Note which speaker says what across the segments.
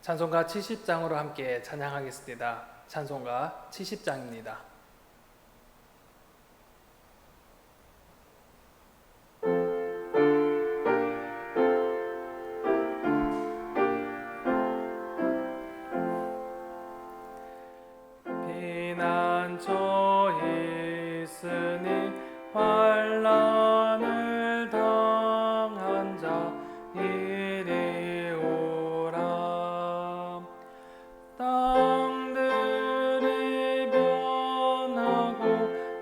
Speaker 1: 찬송가 70장으로 함께 찬양하겠습니다. 찬송가 70장입니다. 피난처에 있으니 환난을 당한 자 이리 오라. 땅들이 변하고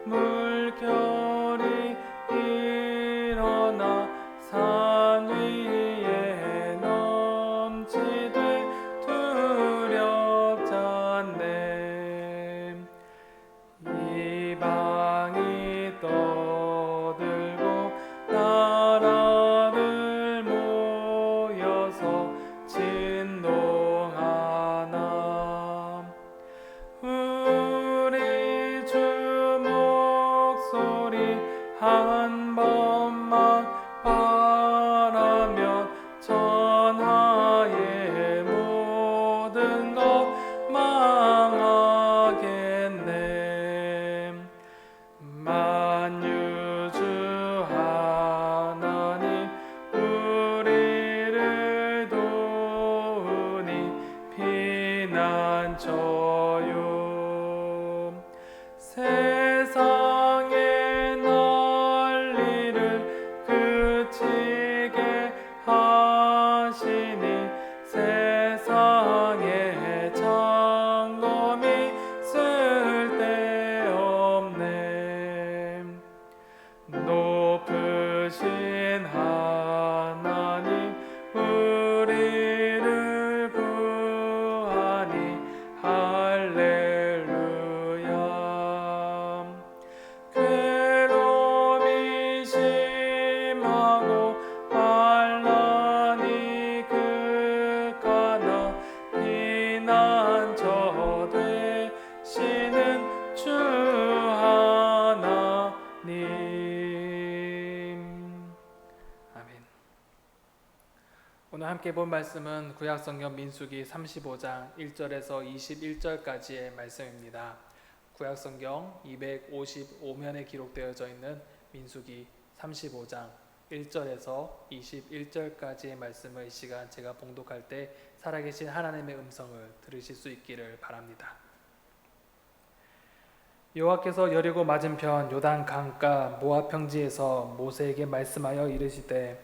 Speaker 1: 물결이 일어나 산 위에 넘치되 두렵잖네. 이방이 떠들고 나라들 모여서 진동하나. 우리 주 목소리 한 번만 바라면 전하의 모든 것 망하겠네. 만유주 하나님 우리를 도우니 피난처요. 세상의 난리를 그치게 하시니 세상의 점검이 쓸데없네. 높으신 하나님 우리를 구하니 할렐루야. 괴로움이 심하고 환난이 극하나 피난처 되시는 주 하나님. 아멘. 오늘 함께 본 말씀은 구약성경 민수기 35장 1절에서 21절까지의 말씀입니다. 구약성경 255면에 기록되어져 있는 민수기 35장 1절에서 21절까지의 말씀을 이 시간 제가 봉독할 때 살아계신 하나님의 음성을 들으실 수 있기를 바랍니다. 여호와께서 여리고 맞은편 요단 강가 모압 평지에서 모세에게 말씀하여 이르시되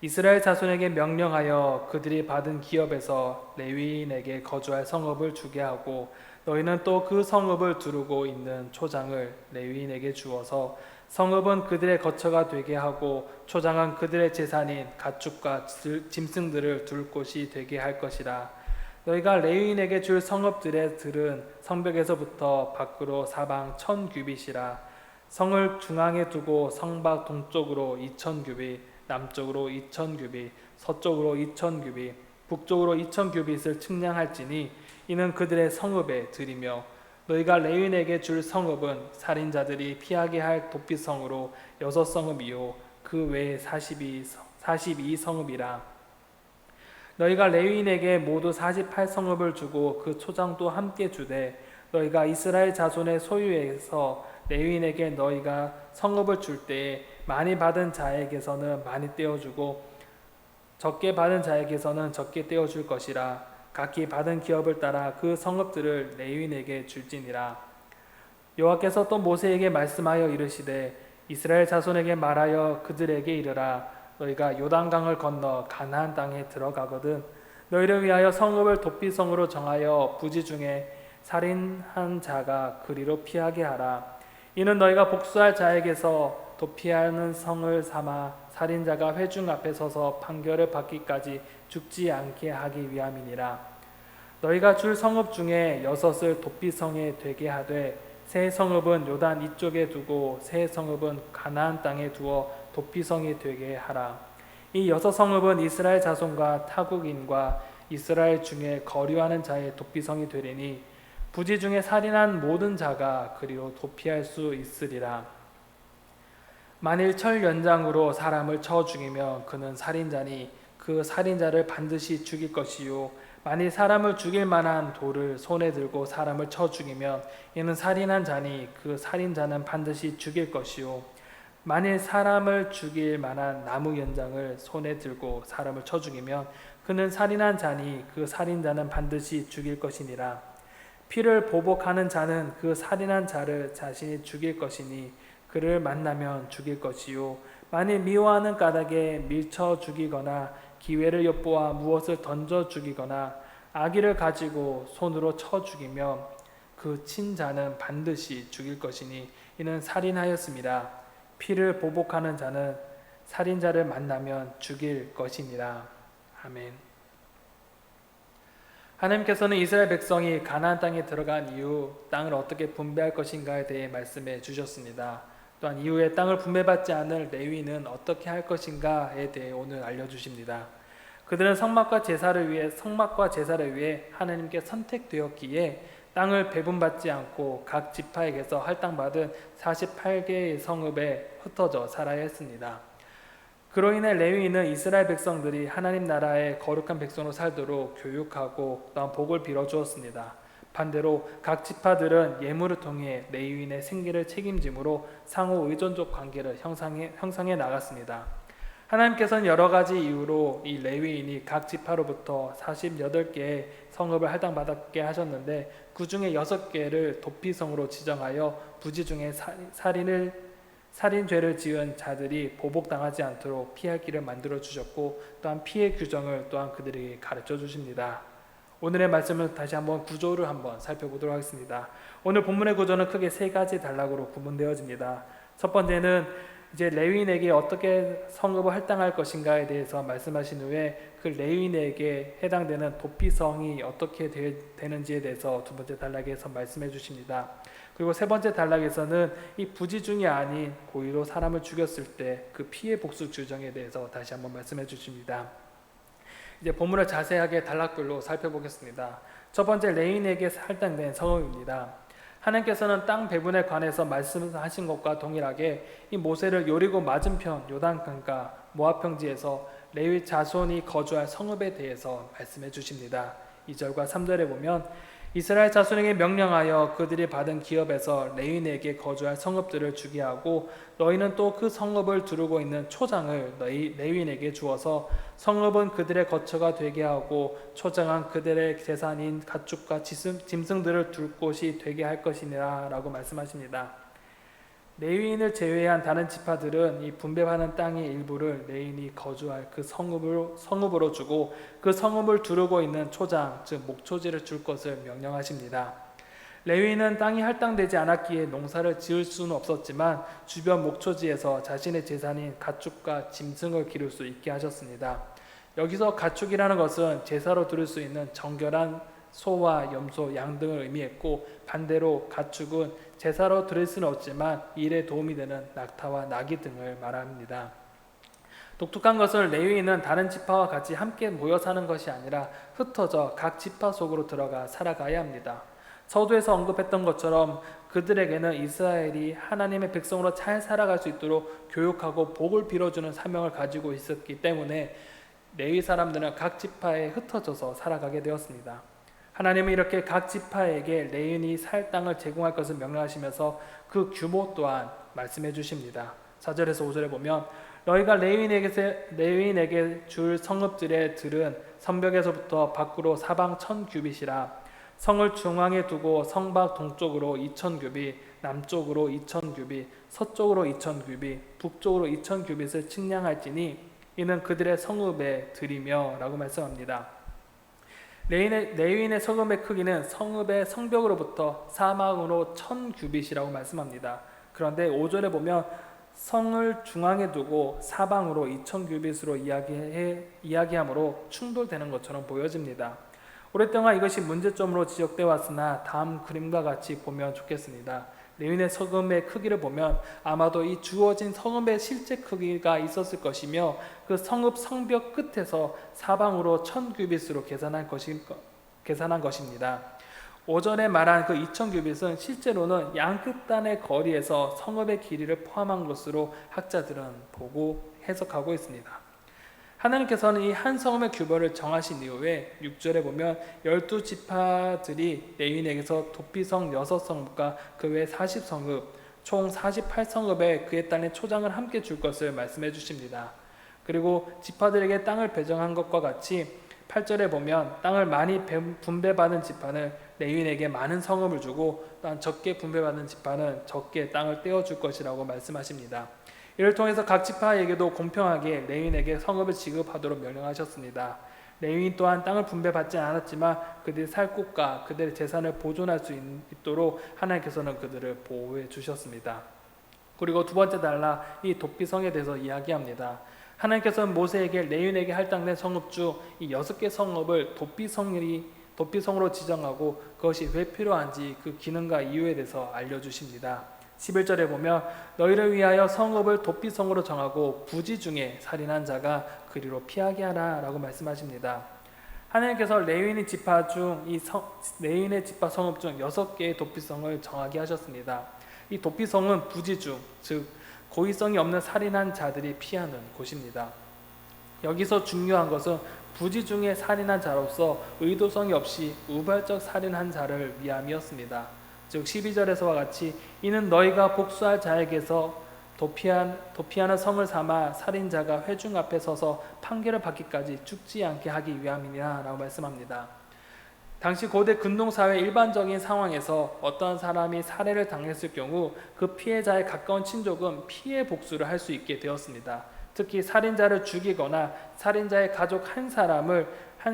Speaker 1: 이스라엘 자손에게 명령하여 그들이 받은 기업에서 레위인에게 거주할 성읍을 주게 하고 너희는 또 그 성읍을 두르고 있는 초장을 레위인에게 주어서 성읍은 그들의 거처가 되게 하고 초장은 그들의 재산인 가축과 짐승들을 둘 곳이 되게 할 것이라. 너희가 레위인에게 줄 성읍들의 들은 성벽에서부터 밖으로 사방 1000규빗이라. 성을 중앙에 두고 성밖 동쪽으로 2000규빗, 남쪽으로 2000규빗, 서쪽으로 2000규빗, 북쪽으로 2000규빗을 측량할지니 이는 그들의 성읍의 들이며 너희가 레위인에게 줄 성읍은 살인자들이 피하게 할 도피성으로 6성읍이요 그 외에 42성읍이라. 너희가 레위인에게 모두 48성읍을 주고 그 초장도 함께 주되 너희가 이스라엘 자손의 소유에서 레위인에게 너희가 성읍을 줄 때에 많이 받은 자에게서는 많이 떼어주고 적게 받은 자에게서는 적게 떼어줄 것이라. 각기 받은 기업을 따라 그 성읍들을 레위인에게 줄지니라. 여호와께서 또 모세에게 말씀하여 이르시되 이스라엘 자손에게 말하여 그들에게 이르라. 너희가 요단강을 건너 가나안 땅에 들어가거든 너희를 위하여 성읍을 도피성으로 정하여 부지 중에 살인한 자가 그리로 피하게 하라. 이는 너희가 복수할 자에게서 도피하는 성을 삼아 살인자가 회중 앞에 서서 판결을 받기까지 죽지 않게 하기 위함이니라. 너희가 줄 성읍 중에 6을 도피성에 되게 하되 세 성읍은 요단 이쪽에 두고 세 성읍은 가나안 땅에 두어 도피성이 되게 하라. 이 6성읍은 이스라엘 자손과 타국인과 이스라엘 중에 거류하는 자의 도피성이 되리니 부지 중에 살인한 모든 자가 그리로 도피할 수 있으리라. 만일 철 연장으로 사람을 쳐 죽이면 그는 살인자니 그 살인자를 반드시 죽일 것이요 만일 사람을 죽일 만한 돌을 손에 들고 사람을 쳐 죽이면 이는 살인한 자니 그 살인자는 반드시 죽일 것이요 만일 사람을 죽일 만한 나무 연장을 손에 들고 사람을 쳐 죽이면 그는 살인한 자니 그 살인자는 반드시 죽일 것이니라. 피를 보복하는 자는 그 살인한 자를 자신이 죽일 것이니 그를 만나면 죽일 것이요 만일 미워하는 까닭에 밀쳐 죽이거나 기회를 엿보아 무엇을 던져 죽이거나 악의를 가지고 손으로 쳐 죽이면 그 친자는 반드시 죽일 것이니 이는 살인하였습니다. 피를 보복하는 자는 살인자를 만나면 죽일 것이니라. 아멘. 하나님께서는 이스라엘 백성이 가나안 땅에 들어간 이후 땅을 어떻게 분배할 것인가에 대해 말씀해 주셨습니다. 또한 이후에 땅을 분배받지 않을 레위는 어떻게 할 것인가에 대해 오늘 알려주십니다. 그들은 성막과 제사를 위해 하나님께 선택되었기에 땅을 배분받지 않고 각 지파에게서 할당받은 48개의 성읍에 흩어져 살아야 했습니다. 그로 인해 레위인은 이스라엘 백성들이 하나님 나라의 거룩한 백성으로 살도록 교육하고 또한 복을 빌어 주었습니다. 반대로 각 지파들은 예물을 통해 레위인의 생계를 책임지므로 상호 의존적 관계를 형성해 나갔습니다. 하나님께서는 여러 가지 이유로 이 레위인이 각 지파로부터 48개의 성읍을 할당받게 하셨는데 그 중에 6개를 도피성으로 지정하여 부지 중에 살인죄를 지은 자들이 보복당하지 않도록 피할 길을 만들어 주셨고 또한 피해 규정을 또한 그들에게 가르쳐 주십니다. 오늘의 말씀을 다시 한번 구조를 한번 살펴보도록 하겠습니다. 오늘 본문의 구조는 크게 3가지 단락으로 구분되어집니다. 첫 번째는 이제 레위인에게 어떻게 성읍을 할당할 것인가에 대해서 말씀하신 후에 그 레위인에게 해당되는 도피성이 어떻게 되는지에 대해서 두 번째 단락에서 말씀해 주십니다. 그리고 세 번째 단락에서는 이 부지중이 아닌 고의로 사람을 죽였을 때 그 피해 복수 규정에 대해서 다시 한번 말씀해 주십니다. 이제 본문을 자세하게 단락별로 살펴보겠습니다. 첫 번째 레위인에게 할당된 성읍입니다. 하나님께서는 땅 배분에 관해서 말씀하신 것과 동일하게 이 모세를 여리고 맞은편 요단강가 모압 평지에서 레위 자손이 거주할 성읍에 대해서 말씀해 주십니다. 2절과 3절에 보면 이스라엘 자손에게 명령하여 그들이 받은 기업에서 레위인에게 거주할 성읍들을 주게 하고 너희는 또 그 성읍을 두르고 있는 초장을 레위인에게 주어서 성읍은 그들의 거처가 되게 하고 초장은 그들의 재산인 가축과 짐승들을 둘 곳이 되게 할 것이니라 라고 말씀하십니다. 레위인을 제외한 다른 지파들은 이 분배받은 땅의 일부를 레위인이 거주할 그 성읍으로 주고 그 성읍을 두르고 있는 초장, 즉 목초지를 줄 것을 명령하십니다. 레위인은 땅이 할당되지 않았기에 농사를 지을 수는 없었지만 주변 목초지에서 자신의 재산인 가축과 짐승을 기를 수 있게 하셨습니다. 여기서 가축이라는 것은 제사로 드릴 수 있는 정결한 소와 염소, 양 등을 의미했고 반대로 가축은 제사로 드릴 수는 없지만 일에 도움이 되는 낙타와 나귀 등을 말합니다. 독특한 것은 레위인은 다른 지파와 같이 함께 모여 사는 것이 아니라 흩어져 각 지파 속으로 들어가 살아가야 합니다. 서두에서 언급했던 것처럼 그들에게는 이스라엘이 하나님의 백성으로 잘 살아갈 수 있도록 교육하고 복을 빌어주는 사명을 가지고 있었기 때문에 레위 사람들은 각 지파에 흩어져서 살아가게 되었습니다. 하나님은 이렇게 각 지파에게 레위인이 살 땅을 제공할 것을 명령하시면서 그 규모 또한 말씀해 주십니다. 4절에서 5절에 보면 너희가 레위인에게 줄 성읍들의 들은 성벽에서부터 밖으로 사방 1000규빗이라 성을 중앙에 두고 성밖 동쪽으로 2000규빗, 남쪽으로 2000규빗, 서쪽으로 2000규빗, 북쪽으로 2000규빗을 측량할지니 이는 그들의 성읍의 들이며 라고 말씀합니다. 레위인의 성읍의 크기는 성읍의 성벽으로부터 사방으로 1000규빗이라고 말씀합니다. 그런데 5절에 보면 성을 중앙에 두고 사방으로 2000규빗으로 이야기하므로 충돌되는 것처럼 보여집니다. 오랫동안 이것이 문제점으로 지적되어 왔으나 다음 그림과 같이 보면 좋겠습니다. 레위인의 성읍의 크기를 보면 아마도 이 주어진 성읍의 실제 크기가 있었을 것이며 그 성읍 성벽 끝에서 사방으로 1000규빗으로 계산한 것입니다. 오전에 말한 그 2000규빗은 실제로는 양끝단의 거리에서 성읍의 길이를 포함한 것으로 학자들은 보고 해석하고 있습니다. 하나님께서는 이 한 성읍의 규모를 정하신 이후에 6절에 보면 12지파들이 레위인에게서 도피성 6성읍과 그 외 40성읍 총 48성읍에 그에 따른 초장을 함께 줄 것을 말씀해 주십니다. 그리고 지파들에게 땅을 배정한 것과 같이 8절에 보면 땅을 많이 분배받은 지파는 레위인에게 많은 성읍을 주고 또한 적게 분배받은 지파는 적게 땅을 떼어줄 것이라고 말씀하십니다. 이를 통해서 각 지파에게도 공평하게 레위인에게 성읍을 지급하도록 명령하셨습니다. 레위인 또한 땅을 분배받지 않았지만 그들이 살 곳과 그들의 재산을 보존할 수 있도록 하나님께서는 그들을 보호해 주셨습니다. 그리고 두 번째 달라 이 도피성에 대해서 이야기합니다. 하나님께서는 모세에게 레위인에게 할당된 성읍 중 이 6개 성읍을 도피성으로 지정하고 그것이 왜 필요한지 그 기능과 이유에 대해서 알려주십니다. 11절에 보면 너희를 위하여 성읍을 도피성으로 정하고 부지 중에 살인한 자가 그리로 피하게 하라 라고 말씀하십니다. 하나님께서 레위인의 지파 레위인의 지파 성읍 중 6개의 도피성을 정하게 하셨습니다. 이 도피성은 부지 중, 즉 고의성이 없는 살인한 자들이 피하는 곳입니다. 여기서 중요한 것은 부지 중에 살인한 자로서 의도성이 없이 우발적 살인한 자를 위함이었습니다. 즉 12절에서와 같이 이는 너희가 복수할 자에게서 도피하는 성을 삼아 살인자가 회중 앞에 서서 판결을 받기까지 죽지 않게 하기 위함이니라 라고 말씀합니다. 당시 고대 근동사회 일반적인 상황에서 어떤 사람이 살해를 당했을 경우 그 피해자의 가까운 친족은 피해 복수를 할 수 있게 되었습니다. 특히 살인자를 죽이거나 살인자의 가족 한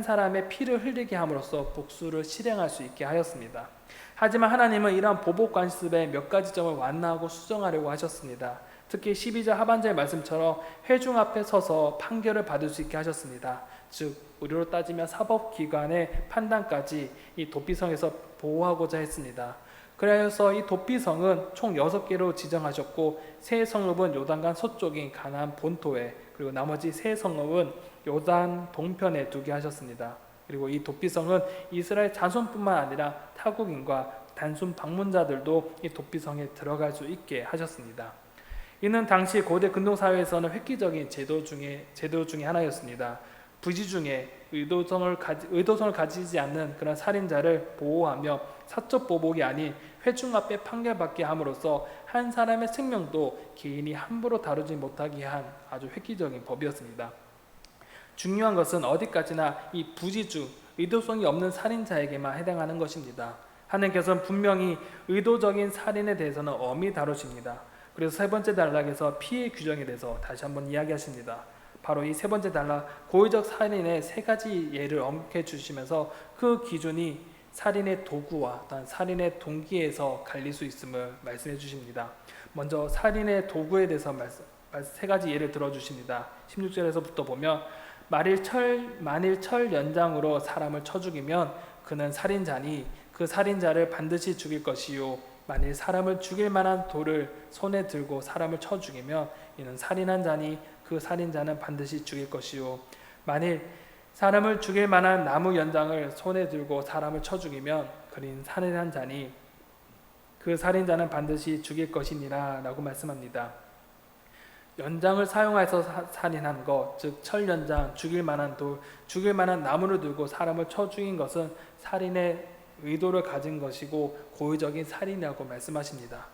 Speaker 1: 사람의 피를 흘리게 함으로써 복수를 실행할 수 있게 하였습니다. 하지만 하나님은 이러한 보복 관습의 몇 가지 점을 완화하고 수정하려고 하셨습니다. 특히 12절 하반절의 말씀처럼 회중 앞에 서서 판결을 받을 수 있게 하셨습니다. 즉 우리로 따지면 사법기관의 판단까지 이 도피성에서 보호하고자 했습니다. 그래서 이 도피성은 총 6개로 지정하셨고 세 성읍은 요단강 서쪽인 가나안 본토에, 그리고 나머지 세 성읍은 요단 동편에 두게 하셨습니다. 그리고 이 도피성은 이스라엘 자손뿐만 아니라 타국인과 단순 방문자들도 이 도피성에 들어갈 수 있게 하셨습니다. 이는 당시 고대 근동사회에서는 획기적인 제도 중에 하나였습니다. 부지 중에 의도성을 가지지 않는 그런 살인자를 보호하며 사적 보복이 아닌 회중 앞에 판결받게 함으로써 한 사람의 생명도 개인이 함부로 다루지 못하게 한 아주 획기적인 법이었습니다. 중요한 것은 어디까지나 이 부지중, 의도성이 없는 살인자에게만 해당하는 것입니다. 하나님께서는 분명히 의도적인 살인에 대해서는 엄히 다루십니다. 그래서 세 번째 단락에서 피해 규정에 대해서 다시 한번 이야기하십니다. 바로 이 세 번째 단락, 고의적 살인의 3가지 예를 언급해 주시면서 그 기준이 살인의 도구와 또한 살인의 동기에서 갈릴 수 있음을 말씀해 주십니다. 먼저 살인의 도구에 대해서 3가지 예를 들어주십니다. 16절에서부터 보면 만일 철 연장으로 사람을 쳐 죽이면 그는 살인자니 그 살인자를 반드시 죽일 것이요 만일 사람을 죽일 만한 돌을 손에 들고 사람을 쳐 죽이면 이는 살인한 자니 그 살인자는 반드시 죽일 것이요 만일 사람을 죽일 만한 나무 연장을 손에 들고 사람을 쳐 죽이면 그는 살인한 자니 그 살인자는 반드시 죽일 것이니라 라고 말씀합니다. 연장을 사용해서 살인한 것, 즉 철연장, 죽일 만한 돌, 죽일 만한 나무를 들고 사람을 쳐 죽인 것은 살인의 의도를 가진 것이고 고의적인 살인이라고 말씀하십니다.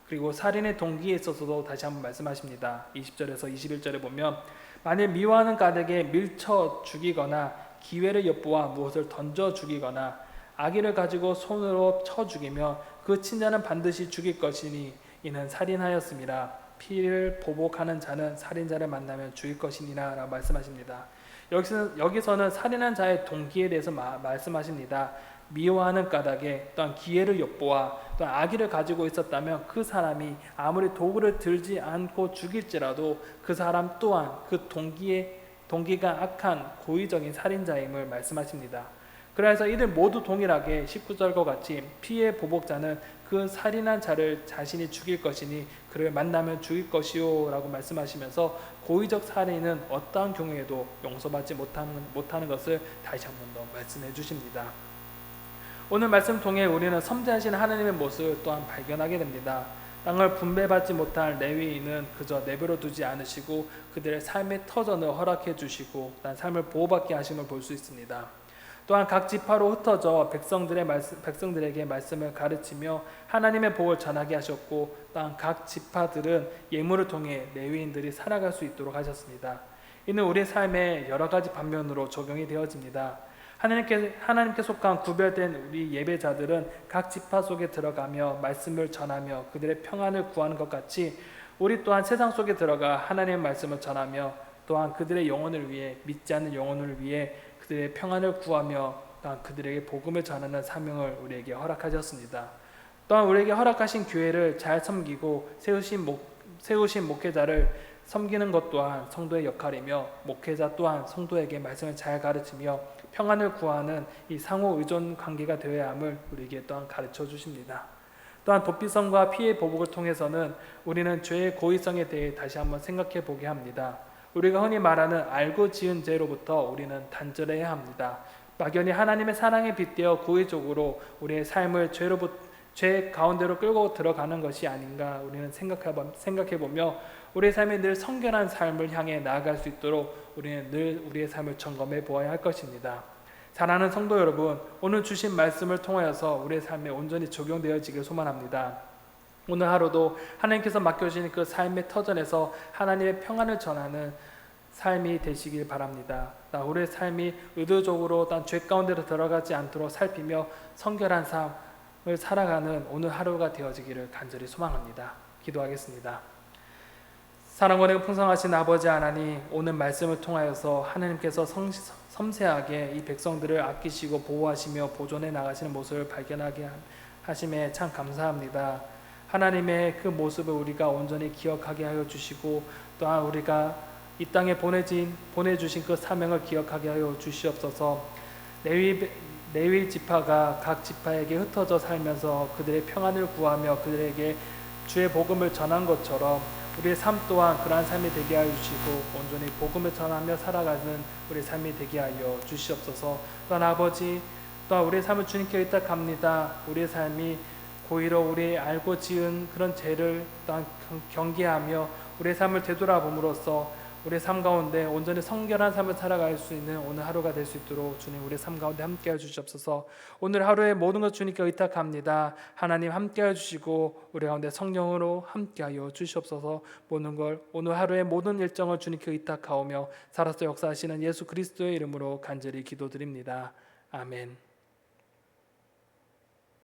Speaker 1: 그리고 살인의 동기에 있어서도 다시 한번 말씀하십니다. 20절에서 21절에 보면 만일 미워하는 까닭에 밀쳐 죽이거나 기회를 엿보아 무엇을 던져 죽이거나 악의를 가지고 손으로 쳐 죽이며 그 친자는 반드시 죽일 것이니 이는 살인하였음이라. 피를 보복하는 자는 살인자를 만나면 죽일 것이니라 라고 말씀하십니다. 여기서는 살인한 자의 동기에 대해서 말씀하십니다. 미워하는 까닭에 또한 기회를 엿보아 또한 악의를 가지고 있었다면 그 사람이 아무리 도구를 들지 않고 죽일지라도 그 사람 또한 그 동기가 악한 고의적인 살인자임을 말씀하십니다. 그래서 이들 모두 동일하게 19절과 같이 피해 보복자는 그 살인한 자를 자신이 죽일 것이니 그를 만나면 죽일 것이요 라고 말씀하시면서 고의적 살인은 어떠한 경우에도 용서받지 못하는 것을 다시 한 번 더 말씀해 주십니다. 오늘 말씀 통해 우리는 섬세하신 하나님의 모습을 또한 발견하게 됩니다. 땅을 분배받지 못한 레위인은 그저 내버려 두지 않으시고 그들의 삶의 터전을 허락해 주시고 삶을 보호받게 하심을 볼 수 있습니다. 또한 각 지파로 흩어져 백성들에게 말씀을 가르치며 하나님의 복을 전하게 하셨고, 또한 각 지파들은 예물을 통해 레위인들이 살아갈 수 있도록 하셨습니다. 이는 우리의 삶의 여러 가지 방면으로 적용이 되어집니다. 하나님께 속한 구별된 우리 예배자들은 각 지파 속에 들어가며 말씀을 전하며 그들의 평안을 구하는 것 같이, 우리 또한 세상 속에 들어가 하나님의 말씀을 전하며 또한 그들의 영혼을 위해, 믿지 않는 영혼을 위해 그들의 평안을 구하며 또한 그들에게 복음을 전하는 사명을 우리에게 허락하셨습니다. 또한 우리에게 허락하신 교회를 잘 섬기고 세우신 목회자를 섬기는 것 또한 성도의 역할이며, 목회자 또한 성도에게 말씀을 잘 가르치며 평안을 구하는 이 상호 의존 관계가 되어야 함을 우리에게 또한 가르쳐 주십니다. 또한 도피성과 피해 보복을 통해서는 우리는 죄의 고의성에 대해 다시 한번 생각해 보게 합니다. 우리가 흔히 말하는 알고 지은 죄로부터 우리는 단절해야 합니다. 막연히 하나님의 사랑에 빗대어 고의적으로 우리의 삶을 죄 가운데로 끌고 들어가는 것이 아닌가 우리는 생각해보며 우리의 삶이 늘 성결한 삶을 향해 나아갈 수 있도록 우리는 늘 우리의 삶을 점검해 보아야 할 것입니다. 사랑하는 성도 여러분, 오늘 주신 말씀을 통하여서 우리의 삶에 온전히 적용되어지길 소망합니다. 오늘 하루도 하나님께서 맡겨주신 그 삶의 터전에서 하나님의 평안을 전하는 삶이 되시길 바랍니다. 우리의 삶이 의도적으로 죄 가운데로 들어가지 않도록 살피며 성결한 삶을 살아가는 오늘 하루가 되어지기를 간절히 소망합니다. 기도하겠습니다. 사랑과 은혜가 풍성하신 아버지 하나님, 오늘 말씀을 통하여서 하나님께서 섬세하게 이 백성들을 아끼시고 보호하시며 보존해 나가시는 모습을 발견하게 하심에 참 감사합니다. 하나님의 그 모습을 우리가 온전히 기억하게 하여 주시고, 또한 우리가 이 땅에 보내주신 그 사명을 기억하게 하여 주시옵소서. 레위 지파가 각 지파에게 흩어져 살면서 그들의 평안을 구하며 그들에게 주의 복음을 전한 것처럼 우리의 삶 또한 그러한 삶이 되게 하여 주시고, 온전히 복음을 전하며 살아가는 우리의 삶이 되게 하여 주시옵소서. 또한 아버지, 또한 우리의 삶을 주님께 의탁합니다. 우리의 삶이 고의로 우리 알고 지은 그런 죄를 또한 경계하며 우리의 삶을 되돌아봄으로써 우리의 삶 가운데 온전히 성결한 삶을 살아갈 수 있는 오늘 하루가 될 수 있도록 주님 우리의 삶 가운데 함께해 주시옵소서. 오늘 하루의 모든 것 주님께 의탁합니다. 하나님 함께해 주시고 우리 가운데 성령으로 함께하여 주시옵소서. 모든 걸 오늘 하루의 모든 일정을 주님께 의탁하오며 살아서 역사하시는 예수 그리스도의 이름으로 간절히 기도드립니다. 아멘.